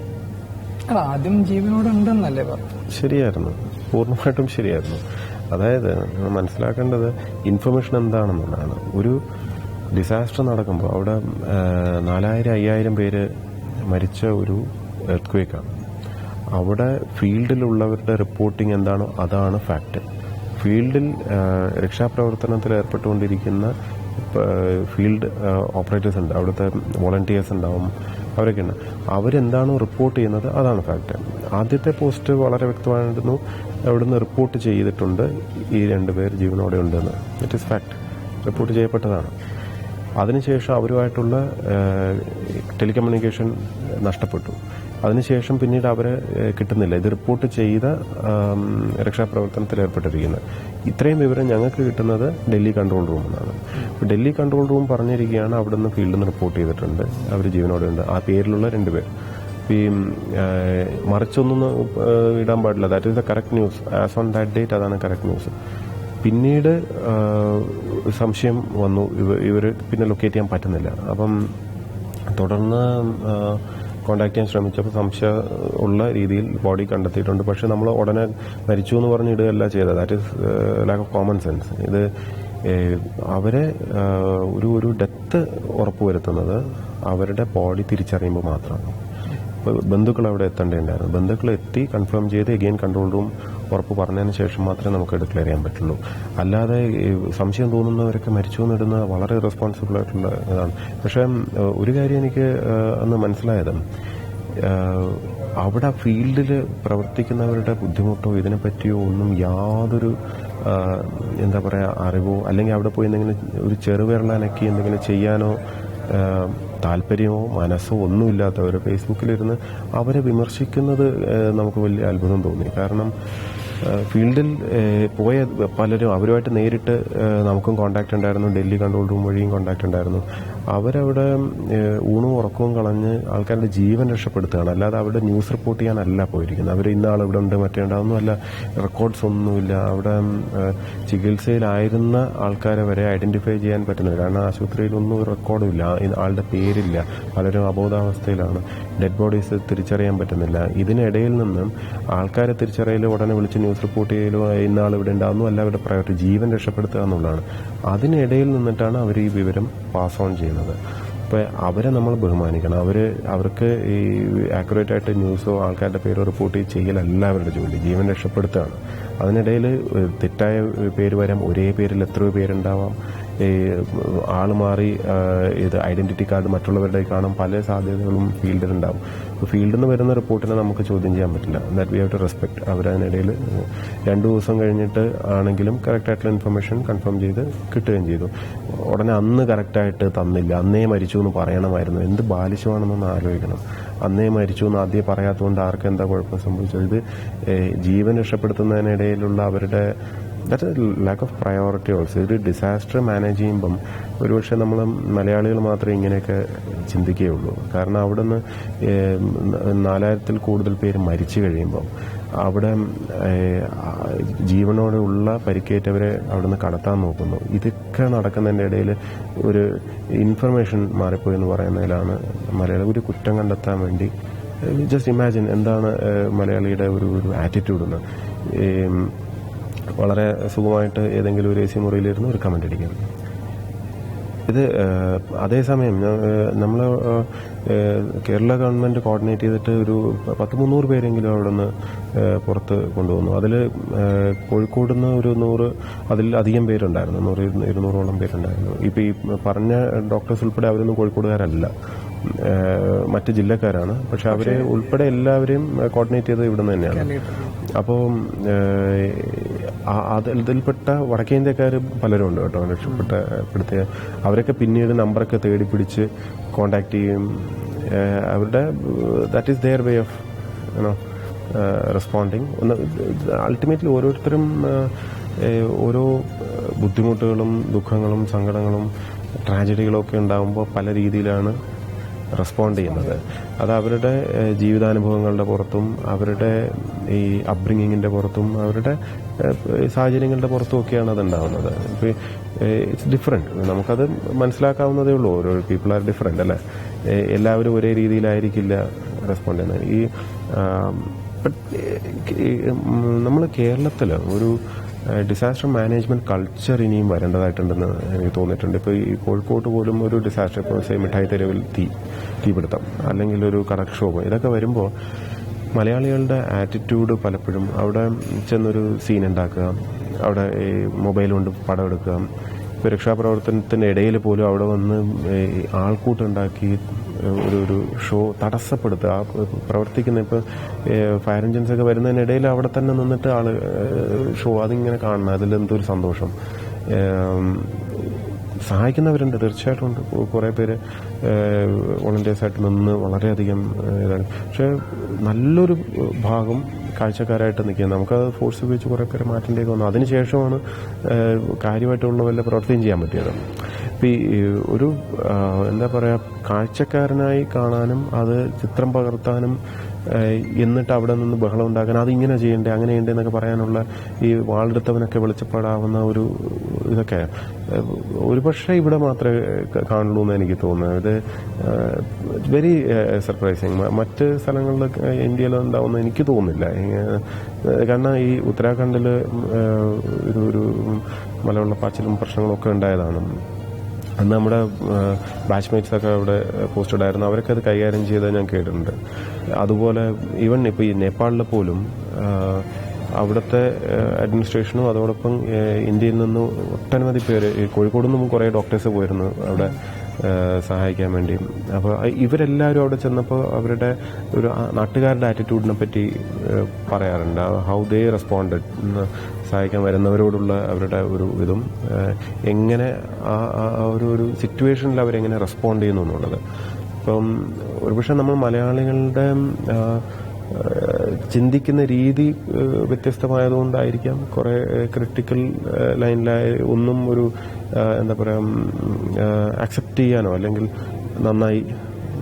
അല്ല, ആദ്യം ജീവനോട് ഉണ്ടെന്നല്ലേ പറഞ്ഞു. ശരിയായിരുന്നു, പൂർണ്ണമായിട്ടും ശരിയായിരുന്നു. അതായത് മനസ്സിലാക്കേണ്ടത് ഇൻഫർമേഷൻ എന്താണെന്നുള്ളതാണ്. ഒരു ഡിസാസ്റ്റർ നടക്കുമ്പോൾ അവിടെ 4000-5000 പേര് മരിച്ച ഒരു എർത്ത്. അവിടെ ഫീൽഡിലുള്ളവരുടെ റിപ്പോർട്ടിംഗ് എന്താണോ അതാണ് ഫാക്റ്റ്. ഫീൽഡിൽ രക്ഷാപ്രവർത്തനത്തിൽ ഏർപ്പെട്ടുകൊണ്ടിരിക്കുന്ന ഫീൽഡ് ഓപ്പറേറ്റേഴ്സ് ഉണ്ട്, അവിടുത്തെ വോളണ്ടിയേഴ്സ് ഉണ്ടാവും, അവരൊക്കെ ഉണ്ട്. അവരെന്താണോ റിപ്പോർട്ട് ചെയ്യുന്നത് അതാണ് ഫാക്റ്റ്. ആദ്യത്തെ പോസ്റ്റ് വളരെ വ്യക്തമായിരുന്നു, അവിടുന്ന് റിപ്പോർട്ട് ചെയ്തിട്ടുണ്ട് ഈ 2 പേർ ജീവനോടെ ഉണ്ടെന്ന്. ഇറ്റ് ഈസ് ഫാക്റ്റ്, റിപ്പോർട്ട് ചെയ്യപ്പെട്ടതാണ്. അതിനുശേഷം അവരുമായിട്ടുള്ള ടെലികമ്മ്യൂണിക്കേഷൻ നഷ്ടപ്പെട്ടു. അതിനുശേഷം പിന്നീട് അവരെ കിട്ടുന്നില്ല. ഇത് റിപ്പോർട്ട് ചെയ്ത രക്ഷാപ്രവർത്തനത്തിൽ ഏർപ്പെട്ടിരിക്കുന്നത്. ഇത്രയും വിവരം ഞങ്ങൾക്ക് കിട്ടുന്നത് ഡൽഹി കൺട്രോൾ റൂമിൽ നിന്നാണ്. ഡൽഹി കൺട്രോൾ റൂം പറഞ്ഞിരിക്കുകയാണ് അവിടെ നിന്ന് ഫീൽഡിൽ നിന്ന് റിപ്പോർട്ട് ചെയ്തിട്ടുണ്ട്, അവർ ജീവനോടെ ഉണ്ട്. ആ പേരിലുള്ള 2 പേർ. ഈ മറിച്ചൊന്നും ഇടാൻ പാടില്ല. That is the correct news. As on that date അതാണ് കറക്റ്റ് ന്യൂസ്. പിന്നീട് സംശയം വന്നു, ഇവർ പിന്നെ ലൊക്കേറ്റ് ചെയ്യാൻ പറ്റുന്നില്ല. അപ്പം തുടർന്ന് കോണ്ടാക്ട് ചെയ്യാൻ ശ്രമിച്ചപ്പോൾ സംശയം ഉള്ള രീതിയിൽ ബോഡി കണ്ടെത്തിയിട്ടുണ്ട്. പക്ഷെ നമ്മൾ ഉടനെ മരിച്ചു എന്ന് പറഞ്ഞ് ഇടുകയല്ല ചെയ്തത്. That is lack of common sense. ഇത് അവരെ ഒരു ഡെത്ത് ഉറപ്പുവരുത്തുന്നത് അവരുടെ ബോഡി തിരിച്ചറിയുമ്പോൾ മാത്രമാണ്. ബന്ധുക്കൾ അവിടെ എത്തേണ്ടതുണ്ടായിരുന്നു. ബന്ധുക്കൾ എത്തി കൺഫേം ചെയ്ത് എഗെയിൻ കൺട്രോൾ റൂം ഉറപ്പ് പറഞ്ഞതിന് ശേഷം മാത്രമേ നമുക്ക് ഡിക്ലെയർ ചെയ്യാൻ പറ്റുള്ളൂ. അല്ലാതെ സംശയം തോന്നുന്നവരൊക്കെ മരിച്ചു എന്നിടുന്നത് വളരെ റെസ്പോൺസിബിൾ ആയിട്ടുള്ള ഇതാണ്. പക്ഷേ ഒരു കാര്യം എനിക്ക് അന്ന് മനസ്സിലായത്, അവിടെ ഫീൽഡിൽ പ്രവർത്തിക്കുന്നവരുടെ ബുദ്ധിമുട്ടോ ഇതിനെപ്പറ്റിയോ ഒന്നും യാതൊരു എന്താ പറയുക അറിവോ അല്ലെങ്കിൽ അവിടെ പോയി എന്തെങ്കിലും ഒരു ചെറുവിരളനക്കി എന്തെങ്കിലും ചെയ്യാനോ താല്പര്യമോ മനസ്സോ ഒന്നുമില്ലാത്തവർ ഫേസ്ബുക്കിലിരുന്ന് അവരെ വിമർശിക്കുന്നത് നമുക്ക് വലിയ അത്ഭുതം തോന്നി. കാരണം ഫീൽഡിൽ പോയ പലരും അവരുമായിട്ട് നേരിട്ട് നമുക്കും കോണ്ടാക്ട് ഉണ്ടായിരുന്നു, ഡൽഹി കൺട്രോൾ റൂം വഴിയും കോണ്ടാക്ട് ഉണ്ടായിരുന്നു. അവരവിടെ ഊണും ഉറക്കവും കളഞ്ഞ് ആൾക്കാരുടെ ജീവൻ രക്ഷപ്പെടുത്തുകയാണ്. അല്ലാതെ അവിടെ ന്യൂസ് റിപ്പോർട്ട് ചെയ്യാനല്ല പോയിരിക്കുന്നത്. അവർ ഇന്ന ആൾ ഇവിടെ ഉണ്ട് മറ്റേ ഉണ്ടാവുന്നല്ല, റെക്കോർഡ്സ് ഒന്നുമില്ല. അവിടെ ചികിത്സയിലായിരുന്ന ആൾക്കാരെ വരെ ഐഡന്റിഫൈ ചെയ്യാൻ പറ്റുന്നില്ല. കാരണം ആശുപത്രിയിലൊന്നും ഒരു റെക്കോർഡും ഇല്ല, ആളുടെ പേരില്ല, പലരും അബോധാവസ്ഥയിലാണ്, ഡെഡ് ബോഡീസ് തിരിച്ചറിയാൻ പറ്റുന്നില്ല. ഇതിനിടയിൽ നിന്നും ആൾക്കാരെ തിരിച്ചറിയലോ ഉടനെ വിളിച്ച് ന്യൂസ് റിപ്പോർട്ട് ചെയ്യലോ ഇന്ന ആൾ ഇവിടെ ഉണ്ടാവുന്നു അല്ല, അവരുടെ പ്രയോറിറ്റി ജീവൻ രക്ഷപ്പെടുത്തുക എന്നുള്ളതാണ്. അതിനിടയിൽ നിന്നിട്ടാണ് അവർ ഈ വിവരം പാസ് ഓൺ ചെയ്യുന്നത്. അപ്പോൾ അവരെ നമ്മൾ ബഹുമാനിക്കണം. അവർക്ക് ഈ ആക്യുറേറ്റ് ആയിട്ട് ന്യൂസോ ആൾക്കാരുടെ പേരോ റിപ്പോർട്ട് ചെയ്യലല്ല അവരുടെ ജോലി, ജീവൻ രക്ഷപ്പെടുത്തുകയാണ്. അതിനിടയിൽ തെറ്റായ പേര് വരാം, ഒരേ പേരിൽ എത്രയോ പേരുണ്ടാവാം, ആള് മാറി ഇത് ഐഡന്റിറ്റി കാർഡ് മറ്റുള്ളവരുടെ കാണാൻ പല സാധ്യതകളും ഫീൽഡിലുണ്ടാവും. ഫീൽഡിൽ നിന്ന് വരുന്ന റിപ്പോർട്ടിനെ നമുക്ക് ചോദ്യം ചെയ്യാൻ പറ്റില്ല. That we have to respect. അവരതിനിടയിൽ 2 ദിവസം കഴിഞ്ഞിട്ട് ആണെങ്കിലും കറക്റ്റായിട്ടുള്ള ഇൻഫർമേഷൻ കൺഫേം ചെയ്ത് കിട്ടുകയും ചെയ്തു. ഉടനെ അന്ന് കറക്റ്റായിട്ട് തന്നില്ല, അന്നേ മരിച്ചു എന്ന് പറയണമായിരുന്നു. എന്ത് ബാലിശമാണെന്നൊന്ന് ആലോചിക്കണം. അന്നേ മരിച്ചു എന്ന് ആദ്യം പറയാത്തതുകൊണ്ട് ആർക്കും എന്താ കുഴപ്പം സംഭവിച്ചത്? ഇത് ജീവൻ രക്ഷപ്പെടുത്തുന്നതിനിടയിലുള്ള അവരുടെ ലാക്ക് ഓഫ് പ്രയോറിറ്റി ഓൾസോ. ഒരു ഡിസാസ്റ്റർ മാനേജ് ചെയ്യുമ്പം ഒരുപക്ഷെ നമ്മൾ മലയാളികൾ മാത്രമേ ഇങ്ങനെയൊക്കെ ചിന്തിക്കുകയുള്ളൂ. കാരണം അവിടെ നിന്ന് 4000-ൽ കൂടുതൽ പേര് മരിച്ചു കഴിയുമ്പോൾ അവിടെ ജീവനോടെ ഉള്ള പരിക്കേറ്റവരെ അവിടെ നിന്ന് കടത്താൻ നോക്കുന്നു. ഇതൊക്കെ നടക്കുന്നതിൻ്റെ ഇടയിൽ ഒരു ഇൻഫർമേഷൻ മാറിപ്പോയി എന്ന് പറയുന്നതിലാണ് മലയാളി ഒരു കുറ്റം കണ്ടെത്താൻ വേണ്ടി. ജസ്റ്റ് ഇമാജിൻ എന്താണ് മലയാളിയുടെ ഒരു ആറ്റിറ്റ്യൂഡ് എന്ന്. വളരെ സുഖമായിട്ട് ഏതെങ്കിലും ഒരു AC മുറിയിലിരുന്ന് ഒരു കമന്റ് അടിക്കാം. ഇത് അതേസമയം നമ്മൾ കേരള ഗവൺമെന്റ് കോർഡിനേറ്റ് ചെയ്തിട്ട് ഒരു 100-300 പേരെങ്കിലും അവിടെ നിന്ന് പുറത്ത് കൊണ്ടുവന്നു. അതിൽ കോഴിക്കോട് നിന്ന് ഒരു 100 അതിൽ അധികം പേരുണ്ടായിരുന്നു, 100-200ഓളം പേരുണ്ടായിരുന്നു. ഇപ്പം ഈ പറഞ്ഞ ഡോക്ടേഴ്സ് ഉൾപ്പെടെ അവരൊന്നും കോഴിക്കോടുകാരല്ല, മറ്റ് ജില്ലക്കാരാണ്. പക്ഷെ അവരെ ഉൾപ്പെടെ എല്ലാവരെയും കോർഡിനേറ്റ് ചെയ്തത് ഇവിടെ നിന്ന് തന്നെയാണ്. അപ്പോൾ അതിൽപ്പെട്ട വടക്കേ ഇന്ത്യക്കാർ പലരും ഉണ്ട് കേട്ടോ, രക്ഷപ്പെടുത്തിയ അവരൊക്കെ പിന്നീട് നമ്പറൊക്കെ തേടി പിടിച്ച് കോണ്ടാക്ട് ചെയ്യും. അവരുടെ that is their way of responding. Ultimately ഓരോരുത്തരും ഓരോ ബുദ്ധിമുട്ടുകളും ദുഃഖങ്ങളും സങ്കടങ്ങളും ട്രാജഡികളും ഒക്കെ ഉണ്ടാകുമ്പോൾ പല രീതിയിലാണ് റെസ്പോണ്ട് ചെയ്യുന്നത്. അത് അവരുടെ ജീവിതാനുഭവങ്ങളുടെ പുറത്തും അവരുടെ ഈ അപ്ബ്രിങ്ങിങ്ങിന്റെ പുറത്തും അവരുടെ സാഹചര്യങ്ങളുടെ പുറത്തും ഒക്കെയാണ് അത് ഉണ്ടാകുന്നത്. It's different. നമുക്കത് മനസ്സിലാക്കാവുന്നതേ ഉള്ളൂ. ഓരോ പീപ്പിൾ ആർ ഡിഫറെന്റ് അല്ലേ. എല്ലാവരും ഒരേ രീതിയിലായിരിക്കില്ല റെസ്പോണ്ട് ചെയ്യുന്നത്. നമ്മൾ കേരളത്തിൽ ഒരു ഡിസാസ്റ്റർ മാനേജ്മെന്റ് കൾച്ചർ ഇനിയും വരേണ്ടതായിട്ടുണ്ടെന്ന് എനിക്ക് തോന്നിയിട്ടുണ്ട്. ഇപ്പോൾ ഈ കോഴിക്കോട്ട് പോലും ഒരു ഡിസാസ്റ്റർ, ഇപ്പോൾ മിഠായി തെരുവിൽ തീപിടുത്തം അല്ലെങ്കിൽ ഒരു കടക്ഷോഭം, ഇതൊക്കെ വരുമ്പോൾ മലയാളികളുടെ ആറ്റിറ്റ്യൂഡ് പലപ്പോഴും അവിടെ ചെന്നൊരു സീൻ ഉണ്ടാക്കുക, അവിടെ ഈ മൊബൈൽ കൊണ്ട് പടം എടുക്കുക. ഇപ്പോൾ രക്ഷാപ്രവർത്തനത്തിൻ്റെ ഇടയിൽ പോലും അവിടെ വന്ന് ആൾക്കൂട്ടുണ്ടാക്കി ഒരു ഷോ തടസ്സപ്പെടുത്തുക. പ്രവർത്തിക്കുന്ന ഇപ്പോൾ ഫയർ എഞ്ചിൻസ് ഒക്കെ വരുന്നതിനിടയിൽ അവിടെ തന്നെ നിന്നിട്ട് ഷോ അതിങ്ങനെ കാണണം, അതിലെന്തൊരു സന്തോഷം. സഹായിക്കുന്നവരുണ്ട്, തീർച്ചയായിട്ടും ഉണ്ട്. കുറേ പേര് വോളണ്ടിയേഴ്സായിട്ട് നിന്ന് വളരെയധികം ഇതാണ്. പക്ഷേ നല്ലൊരു ഭാഗം കാഴ്ചക്കാരായിട്ട് നിൽക്കുക. നമുക്കത് ഫോഴ്സ് ഉപയോഗിച്ച് കുറേ പേരെ മാറ്റേണ്ടി വന്നു. അതിനുശേഷമാണ് കാര്യമായിട്ടുള്ള വല്ല പ്രവൃത്തിയും ചെയ്യാൻ പറ്റിയത്. ഇപ്പം ഈ ഒരു എന്താ പറയുക, കാഴ്ചക്കാരനായി കാണാനും അത് ചിത്രം പകർത്താനും എന്നിട്ട് അവിടെ നിന്ന് ബഹളം ഉണ്ടാക്കാൻ അതിങ്ങനെ ചെയ്യണ്ടേ അങ്ങനെ ചെയ്യണ്ടേ എന്നൊക്കെ പറയാനുള്ള ഈ വാളെടുത്തവനൊക്കെ വെളിച്ചപ്പെടാവുന്ന ഒരു ഇതൊക്കെ ഒരുപക്ഷെ ഇവിടെ മാത്രമേ കാണുള്ളൂ എന്ന് എനിക്ക് തോന്നുന്നത്. ഇത് വെരി സർപ്രൈസിങ്. മറ്റ് സ്ഥലങ്ങളിൽ ഇന്ത്യയിൽ ഉണ്ടാവുമെന്ന് എനിക്ക് തോന്നുന്നില്ല. കാരണം ഈ ഉത്തരാഖണ്ഡിൽ ഒരു മലവെള്ളപ്പാച്ചിലും പ്രശ്നങ്ങളൊക്കെ ഉണ്ടായതാണ്. അന്ന് നമ്മുടെ ബാച്ച്മേറ്റ്സൊക്കെ അവിടെ പോസ്റ്റഡ് ആയിരുന്നു. അവരൊക്കെ അത് കൈകാര്യം ചെയ്തത് ഞാൻ കേട്ടിട്ടുണ്ട്. അതുപോലെ ഈവൻ ഇപ്പോൾ ഈ നേപ്പാളിൽ പോലും അവിടുത്തെ അഡ്മിനിസ്ട്രേഷനും അതോടൊപ്പം ഇന്ത്യയിൽ നിന്ന് ഒട്ടനവധി പേര്, ഈ കോഴിക്കോട് നിന്നും കുറേ ഡോക്ടേഴ്സ് പോയിരുന്നു അവിടെ സഹായിക്കാൻ വേണ്ടി. അപ്പോൾ ഇവരെല്ലാവരും അവിടെ ചെന്നപ്പോൾ അവരുടെ ഒരു നാട്ടുകാരുടെ ആറ്റിറ്റ്യൂഡിനെ പറ്റി പറയാറുണ്ട്. ഹൗ ദേ റെസ്പോണ്ടഡ്, സഹായിക്കാൻ വരുന്നവരോടുള്ള അവരുടെ ഒരു ഇതും എങ്ങനെ ആ ഒരു സിറ്റുവേഷനിൽ അവരെങ്ങനെ റെസ്പോണ്ട് ചെയ്യുന്നു എന്നുള്ളത്. ഇപ്പം ഒരുപക്ഷെ നമ്മൾ മലയാളികളുടെ ചിന്തിക്കുന്ന രീതി വ്യത്യസ്തമായതുകൊണ്ടായിരിക്കാം കുറേ ക്രിട്ടിക്കൽ ലൈനിലായ ഒന്നും ഒരു എന്താ പറയുക അക്സെപ്റ്റ് ചെയ്യാനോ അല്ലെങ്കിൽ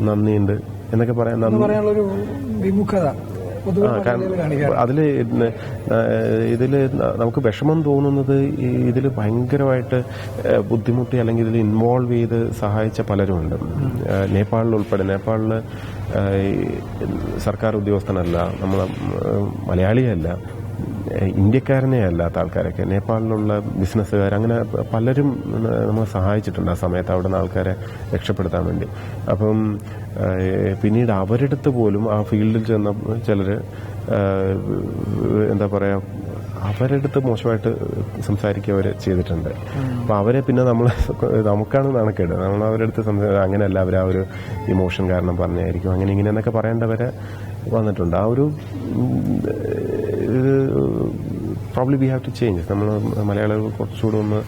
നന്ദിയുണ്ട് എന്നൊക്കെ പറയാനുള്ളൊരു വിമുഖത ഇതിൽ നമുക്ക് വിഷമം തോന്നുന്നത് ഇതിൽ ഭയങ്കരമായിട്ട് ബുദ്ധിമുട്ടി അല്ലെങ്കിൽ ഇതിൽ ഇൻവോൾവ് ചെയ്ത് സഹായിച്ച പലരുമുണ്ട്. നേപ്പാളിൽ ഉൾപ്പെടെ. നേപ്പാളിൽ സർക്കാർ ഉദ്യോഗസ്ഥനല്ല, നമ്മൾ മലയാളിയല്ല, ഇന്ത്യക്കാരനെ അല്ലാത്ത ആൾക്കാരൊക്കെ, നേപ്പാളിലുള്ള ബിസിനസ്സുകാർ, അങ്ങനെ പലരും നമ്മൾ സഹായിച്ചിട്ടുണ്ട് ആ സമയത്ത് അവിടെ നിന്ന് ആൾക്കാരെ രക്ഷപ്പെടുത്താൻ വേണ്ടി. അപ്പം പിന്നീട് അവരെടുത്ത് പോലും ആ ഫീൽഡിൽ ചെന്ന ചിലർ എന്താ പറയുക, അവരെടുത്ത് മോശമായിട്ട് സംസാരിക്കുക അവർ ചെയ്തിട്ടുണ്ട്. അപ്പം അവരെ പിന്നെ നമുക്കാണ് നാണക്കേട്. നമ്മൾ അവരെടുത്ത് അങ്ങനെയല്ല, അവർ ആ ഒരു ഇമോഷൻ കാരണം പറഞ്ഞായിരിക്കും അങ്ങനെ ഇങ്ങനെ എന്നൊക്കെ പറയേണ്ടവരെ വന്നിട്ടുണ്ട്. ആ ഒരു probably we have to change. നമ്മൾ മലയാളികൾ കുറച്ചുകൂടെ ഒന്ന്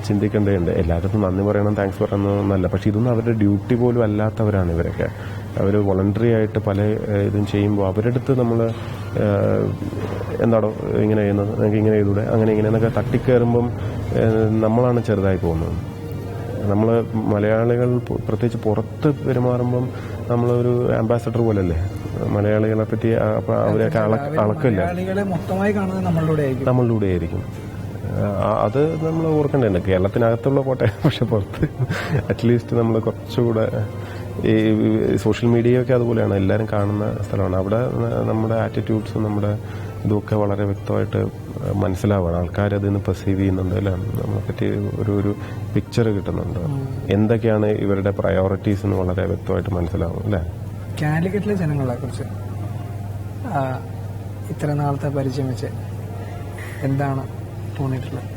ചിന്തിക്കേണ്ടതുണ്ട്. എല്ലാവർക്കും നന്ദി പറയണം, താങ്ക്സ് പറയണമെന്നല്ല, പക്ഷെ ഇതൊന്നും അവരുടെ ഡ്യൂട്ടി പോലും അല്ലാത്തവരാണ് ഇവരൊക്കെ. അവർ വോളണ്ടറി ആയിട്ട് പല ഇതും ചെയ്യുമ്പോൾ അവരെടുത്ത് നമ്മൾ എന്താണോ ഇങ്ങനെ ചെയ്യുന്നത്, നിങ്ങൾക്ക് ഇങ്ങനെ ചെയ്തൂടെ, അങ്ങനെ ഇങ്ങനെ എന്നൊക്കെ തട്ടിക്കയറുമ്പം നമ്മളാണ് ചെറുതായി പോകുന്നത്. നമ്മൾ മലയാളികൾ പ്രത്യേകിച്ച് പുറത്ത് പെരുമാറുമ്പം നമ്മളൊരു അംബാസഡർ പോലല്ലേ മലയാളികളെ പറ്റി. അപ്പം അവരെയൊക്കെ അളക്കില്ല, നമ്മളിലൂടെ ആയിരിക്കും. അത് നമ്മൾ ഓർക്കേണ്ടതുണ്ട്. കേരളത്തിനകത്തുള്ള പോട്ടെ, പക്ഷെ പുറത്ത് അറ്റ്ലീസ്റ്റ് നമ്മൾ കുറച്ചുകൂടെ ഈ സോഷ്യൽ മീഡിയയൊക്കെ അതുപോലെയാണ്, എല്ലാവരും കാണുന്ന സ്ഥലമാണ്. അവിടെ നമ്മുടെ ആറ്റിറ്റ്യൂഡ്സും നമ്മുടെ ഇതൊക്കെ വളരെ വ്യക്തമായിട്ട് മനസ്സിലാവുകയാണ്. ആൾക്കാരതിൽ നിന്ന് പെർസീവ് ചെയ്യുന്നുണ്ട് അല്ലേ, നമ്മളെപ്പറ്റി ഒരു പിക്ചർ കിട്ടുന്നുണ്ട്. എന്തൊക്കെയാണ് ഇവരുടെ പ്രയോറിറ്റീസ് എന്ന് വളരെ വ്യക്തമായിട്ട് മനസ്സിലാവും അല്ലേ. കാലിക്കറ്റിലെ ജനങ്ങളെ കുറിച്ച് ഇത്ര നാളത്തെ പരിചയം വെച്ച് എന്താണ് തോന്നിയിട്ടുള്ളത്?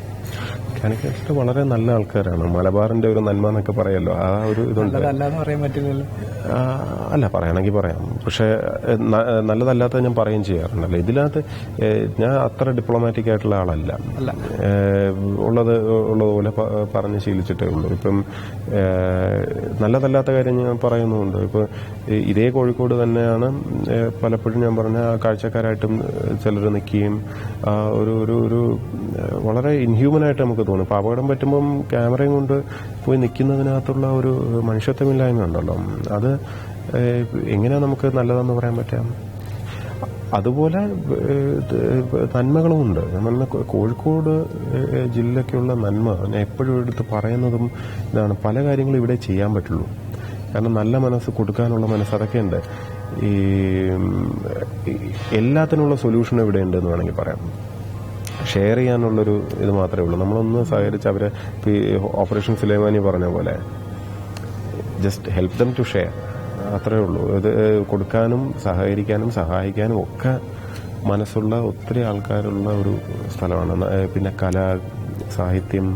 കാലിക്കറ്റ് വളരെ നല്ല ആൾക്കാരാണ്. മലബാറിന്റെ ഒരു നന്മ എന്നൊക്കെ പറയല്ലോ, ആ ഒരു ഇതുണ്ട്. പറയാൻ പറ്റില്ലല്ലോ. അല്ല, പറയണമെങ്കിൽ പറയാം, പക്ഷെ നല്ലതല്ലാത്ത ഞാൻ പറയുകയും ചെയ്യാറുണ്ടല്ലോ. ഇതിനകത്ത് ഞാൻ അത്ര ഡിപ്ലോമാറ്റിക് ആയിട്ടുള്ള ആളല്ല. ഉള്ളതുപോലെ പറഞ്ഞ് ശീലിച്ചിട്ടേ ഉള്ളൂ. ഇപ്പം നല്ലതല്ലാത്ത കാര്യം ഞാൻ പറയുന്നുമുണ്ട്. ഇപ്പം ഇതേ കോഴിക്കോട് തന്നെയാണ് പലപ്പോഴും ഞാൻ പറഞ്ഞ കാഴ്ചക്കാരായിട്ടും ചിലർ നിൽക്കുകയും ഒരു വളരെ ഇൻഹ്യൂമനായിട്ട് നമുക്ക് തോന്നും. ഇപ്പം അപകടം പറ്റുമ്പം ക്യാമറയും കൊണ്ട് പോയി നിൽക്കുന്നതിനകത്തുള്ള ഒരു മനുഷ്യത്വമില്ലായ്മ ഉണ്ടല്ലോ, അത് എങ്ങനെയാണ് നമുക്ക് നല്ലതെന്ന് പറയാൻ പറ്റാം. അതുപോലെ നന്മകളുമുണ്ട്. നമ്മൾ കോഴിക്കോട് ജില്ലയ്ക്കുള്ള നന്മ ഞാൻ എപ്പോഴും എടുത്ത് പറയുന്നതും ഇതാണ്, പല കാര്യങ്ങളും ഇവിടെ ചെയ്യാൻ പറ്റുള്ളൂ. കാരണം നല്ല മനസ്സ്, കൊടുക്കാനുള്ള മനസ്സ്, അതൊക്കെ ഉണ്ട്. ഈ എല്ലാത്തിനുള്ള സൊല്യൂഷൻ ഇവിടെ ഉണ്ട് എന്ന് വേണമെങ്കിൽ പറയാം. ഷെയർ ചെയ്യാനുള്ളൊരു ഇത് മാത്രമേ ഉള്ളൂ. നമ്മളൊന്ന് സഹകരിച്ച് അവരെ ഓപ്പറേഷൻ സുലൈമാനി പറഞ്ഞ പോലെ just help them to share, അത്രയേ ഉള്ളൂ. ഇത് കൊടുക്കാനും സഹകരിക്കാനും സഹായിക്കാനും ഒക്കെ മനസ്സുള്ള ഒത്തിരി ആൾക്കാരുള്ള ഒരു സ്ഥലമാണ്. പിന്നെ കല, സാഹിത്യം,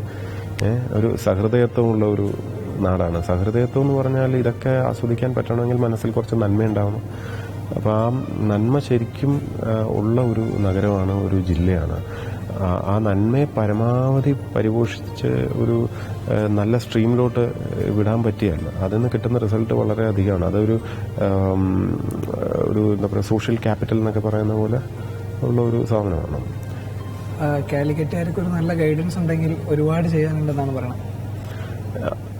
ഒരു സഹൃദയത്വമുള്ള ഒരു നാടാണ്. സഹൃദയത്വം എന്ന് പറഞ്ഞാൽ ഇതൊക്കെ ആസ്വദിക്കാൻ പറ്റണമെങ്കിൽ മനസ്സിൽ കുറച്ച് നന്മയുണ്ടാവണം. അപ്പോൾ ആ നന്മ ശരിക്കും ഉള്ള ഒരു നഗരമാണ്, ഒരു ജില്ലയാണ്. ആ നന്മയെ പരമാവധി പരിപോഷിച്ച് ഒരു നല്ല സ്ട്രീമിലോട്ട് വിടാൻ പറ്റിയല്ല. അതിൽ നിന്ന് കിട്ടുന്ന റിസൾട്ട് വളരെ അധികമാണ്. അതൊരു എന്താ പറയുക, സോഷ്യൽ ക്യാപിറ്റൽ എന്നൊക്കെ പറയുന്ന പോലെ ഉള്ള ഒരു സാധനമാണ്. കാലിക്കറ്റുകാർക്ക് ഒരു നല്ല ഗൈഡൻസ് ഉണ്ടെങ്കിൽ ഒരുപാട് ചെയ്യാനുണ്ടെന്നാണ് പറയുന്നത്.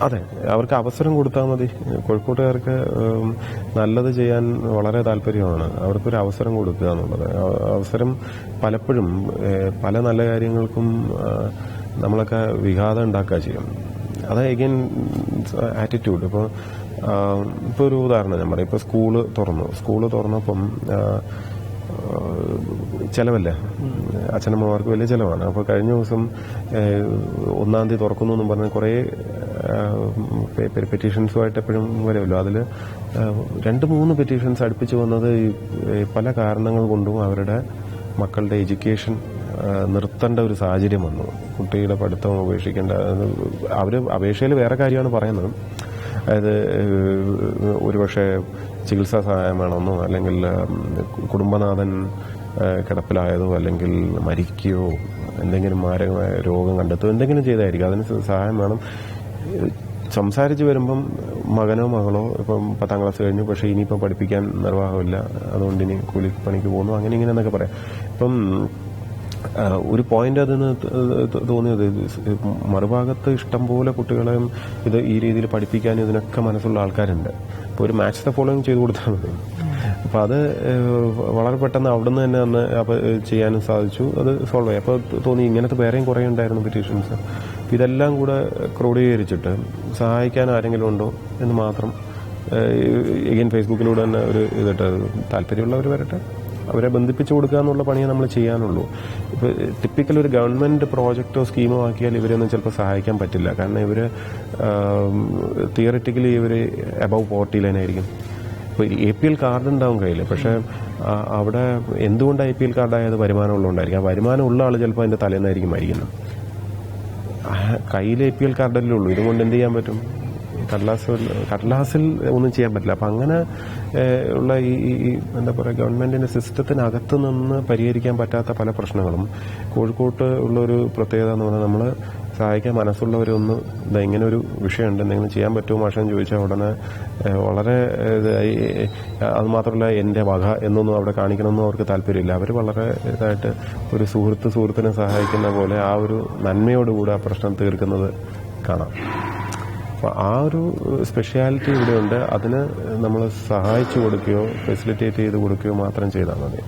അതെ, അവർക്ക് അവസരം കൊടുത്താൽ മതി. കോഴിക്കോട്ടുകാർക്ക് നല്ലത് ചെയ്യാൻ വളരെ താല്പര്യമാണ്. അവർക്കൊരു അവസരം കൊടുക്കുക എന്നുള്ളത്. അവസരം പലപ്പോഴും പല നല്ല കാര്യങ്ങൾക്കും നമ്മളൊക്കെ വിഘാതം ഉണ്ടാക്കുക ചെയ്യും. അത് എഗെയിൻ ആറ്റിറ്റ്യൂഡ്. ഇപ്പോൾ ഒരു ഉദാഹരണം ഞാൻ പറയാം. ഇപ്പോൾ സ്കൂള് തുറന്നപ്പം ചിലവല്ലേ, അച്ഛനമ്മമാർക്ക് വലിയ ചിലവാണ്. അപ്പോൾ കഴിഞ്ഞ ദിവസം 1-ാം തീയതി തുറക്കുന്നു എന്നും പറഞ്ഞ് കുറേ പെറ്റീഷൻസുമായിട്ട് എപ്പോഴും വരുമല്ലോ. അതിൽ 2-3 പെറ്റീഷൻസ് അടുപ്പിച്ച് വന്നത് പല കാരണങ്ങൾ കൊണ്ടും അവരുടെ മക്കളുടെ എഡ്യൂക്കേഷൻ നിർത്തേണ്ട ഒരു സാഹചര്യം വന്നു. കുട്ടിയുടെ പഠിത്തം ഉപേക്ഷിക്കേണ്ട, അവർ അപേക്ഷയിൽ വേറെ കാര്യമാണ് പറയുന്നത്. അതായത് ഒരുപക്ഷെ ചികിത്സാ സഹായം വേണമെന്നോ, അല്ലെങ്കിൽ കുടുംബനാഥൻ കിടപ്പിലായതോ, അല്ലെങ്കിൽ മരിക്കുകയോ, എന്തെങ്കിലും മാരകമായ രോഗം കണ്ടെത്തുകയോ എന്തെങ്കിലും ചെയ്തായിരിക്കും, അതിന് സഹായം വേണം. സംസാരിച്ച് വരുമ്പം മകനോ മകളോ ഇപ്പം 10ാം ക്ലാസ് കഴിഞ്ഞു, പക്ഷേ ഇനിയിപ്പം പഠിപ്പിക്കാൻ നിർവാഹമില്ല, അതുകൊണ്ട് ഇനി കൂലിപ്പണിക്ക് പോകുന്നു, അങ്ങനെ ഇങ്ങനെ എന്നൊക്കെ പറയാം. ഇപ്പം ഒരു പോയിന്റ് അതിന് തോന്നിയത്, മറുഭാഗത്ത് ഇഷ്ടംപോലെ കുട്ടികളെയും ഇത് ഈ രീതിയിൽ പഠിപ്പിക്കാൻ ഇതിനൊക്കെ മനസ്സുള്ള ആൾക്കാരുണ്ട്. ഇപ്പോൾ ഒരു മാച്ച് ദ ഫോളോയിങ് ചെയ്ത് കൊടുത്താൽ മതി. അപ്പം അത് വളരെ പെട്ടെന്ന് അവിടുന്ന് തന്നെ അന്ന് ചെയ്യാനും സാധിച്ചു. അത് സോൾവ് ആയി. അപ്പോൾ തോന്നി ഇങ്ങനത്തെ വേറെയും കുറേ ഉണ്ടായിരുന്നു പെറ്റീഷൻസ്. ഇതെല്ലാം കൂടെ ക്രോഡീകരിച്ചിട്ട് സഹായിക്കാൻ ആരെങ്കിലും ഉണ്ടോ എന്ന് മാത്രം എഗെയിൻ ഫേസ്ബുക്കിലൂടെ തന്നെ ഒരു ഇതിട്ട് താല്പര്യമുള്ളവർ വരട്ടെ, അവരെ ബന്ധിപ്പിച്ചു കൊടുക്കുക എന്നുള്ള പണിയെ നമ്മൾ ചെയ്യാനുള്ളൂ. ഇപ്പോൾ ടിപ്പിക്കൽ ഒരു ഗവൺമെന്റ് പ്രോജക്റ്റോ സ്കീമോ ആക്കിയാൽ ഇവരൊന്നും ചിലപ്പോൾ സഹായിക്കാൻ പറ്റില്ല. കാരണം ഇവർ തിയറിറ്റിക്കലി ഇവർ അബവ് പോവർട്ടി ലൈനായിരിക്കും. ഇപ്പോൾ APL കാർഡ് ഉണ്ടാവും കയ്യിൽ, പക്ഷേ അവിടെ എന്തുകൊണ്ട് APL കാർഡായത് വരുമാനം ഉള്ളതുകൊണ്ടായിരിക്കും. ആ വരുമാനം ഉള്ള ആൾ ചിലപ്പോൾ അതിൻ്റെ തലേന്നായിരിക്കും മരിക്കുന്നത്. കയ്യിൽ APL കാർഡല്ലേ ഉള്ളൂ, ഇതുകൊണ്ട് എന്ത് ചെയ്യാൻ പറ്റും? കടലാസിൽ ഒന്നും ചെയ്യാൻ പറ്റില്ല. അപ്പം അങ്ങനെ ഉള്ള ഈ എന്താ പറയുക, ഗവൺമെന്റിന്റെ സിസ്റ്റത്തിനകത്ത് നിന്ന് പരിഹരിക്കാൻ പറ്റാത്ത പല പ്രശ്നങ്ങളും കോഴിക്കോട്ട് ഉള്ളൊരു പ്രത്യേകത എന്ന് പറഞ്ഞാൽ, നമ്മൾ സഹായിക്കാൻ മനസ്സുള്ളവരൊന്ന് ഇങ്ങനെ ഒരു വിഷയമുണ്ട്, എന്തെങ്കിലും ചെയ്യാൻ പറ്റുമോ മാഷെന്ന് ചോദിച്ചാൽ ഉടനെ വളരെ അത് മാത്രമല്ല എൻ്റെ വക എന്നൊന്നും അവിടെ കാണിക്കണമെന്നും അവർക്ക് താല്പര്യമില്ല. അവർ വളരെ ഇതായിട്ട് ഒരു സുഹൃത്തിനെ സഹായിക്കുന്ന പോലെ ആ ഒരു നന്മയോടുകൂടി ആ പ്രശ്നം തീർക്കുന്നത് കാണാം. അപ്പോൾ ആ ഒരു സ്പെഷ്യാലിറ്റി ഇവിടെയുണ്ട്. അതിന് നമ്മൾ സഹായിച്ചു കൊടുക്കുകയോ ഫെസിലിറ്റേറ്റ് ചെയ്ത് കൊടുക്കുകയോ മാത്രം ചെയ്താൽ മതി.